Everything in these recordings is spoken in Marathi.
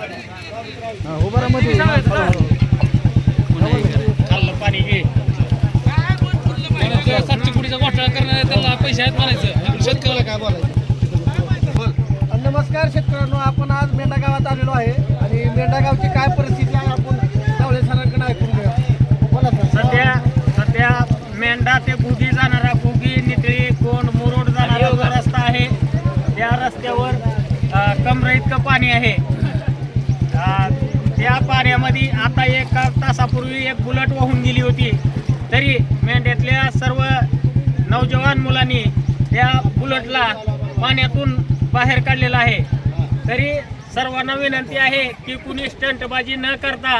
उभारामध्ये खाल्लं पाणी घे 700 कोटीचा घोटाळा करणाऱ्या त्याला पैसे आहेत म्हणायचं. शेतकऱ्याला काय बोलायचं. नमस्कार शेतकऱ्यांनो, आपण आज मेंढा गावात आलेलो आहे आणि मेंढा गावची काय परिस्थिती आहे आपण कावळे सरांकडे ऐकून घेऊया. बोला सर. सध्या मेंढा ते गुगी जाणारा गुगी नितळी कोण मुरुड जाणारा जो रस्ता आहे त्या रस्त्यावर कमरे इतकं पाणी आहे. त्या पाण्यामध्ये आता 1 तासापूर्वी एक बुलेट वाहून गेली होती, तरी मेंढ्यातल्या सर्व नौजवान मुलांनी त्या बुलेटला पाण्यातून बाहेर काढलेला आहे. तरी सर्वांना विनंती आहे की कुणी स्टंटबाजी न करता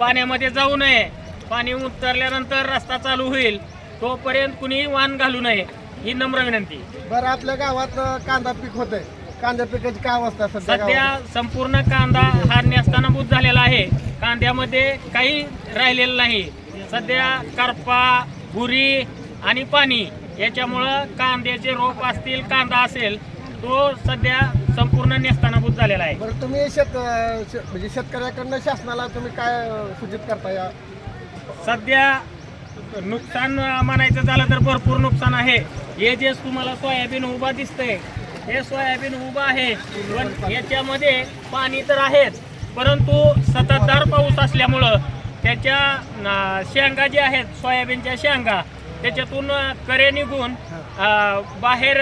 पाण्यामध्ये जाऊ नये. पाणी उतरल्यानंतर रस्ता चालू होईल तोपर्यंत कुणी वाहन घालू नये ही नम्र विनंती. बरं, आपल्या गावात कांदा पीक होतंय, कांदा पिकाची काय अवस्था आहे सध्या संपूर्ण कांदा हा नेस्तानाबूत झालेला आहे. कांद्यामध्ये काही राहिलेलं नाही. सध्या करपा, भुरी आणि पाणी याच्यामुळं कांद्याचे रोप असतील, कांदा असेल, तो सध्या संपूर्ण नेस्तानाबूत झालेला आहे. बरं, तुम्ही म्हणजे शेतकऱ्याकडनं शासनाला तुम्ही काय सूचित करता? या सध्या नुकसान म्हणायचं झालं तर भरपूर नुकसान आहे. हे जे तुम्हाला सोयाबीन उभा दिसतंय हे सोयाबीन उभा आहे, पण याच्यामध्ये पाणी तर आहेच, परंतु सततधार पाऊस असल्यामुळं त्याच्या शेंगा ज्या आहेत सोयाबीनच्या शेंगा त्याच्यातून करे निघून बाहेर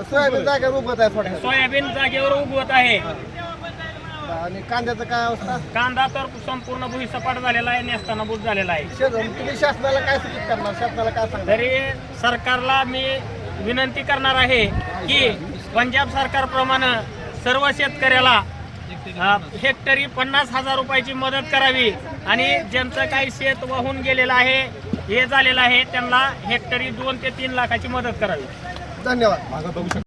सोयाबीन जागेवर उगवत आहे. सोयाबीन जागेवर उगवत आहे. आणि कांद्याचं काय अवस्था? कांदा तर संपूर्ण भुईसपाट झालेला आहे, नेस्तानाबूत झालेला आहे. तुम्ही शासनाला काय सूचित करणार? शासनाला काय सांगणार? तरी सरकारला मी विनंती करणार आहे की पंजाब सरकारप्रमाणे सर्व शेतकऱ्याला हेक्टरी 50,000 रुपयाची मदत करावी आणि ज्यांचं काही शेत वाहून गेलेलं आहे, हे झालेलं आहे, त्यांना हेक्टरी 2 ते 3 लाखाची मदत करावी. धन्यवाद.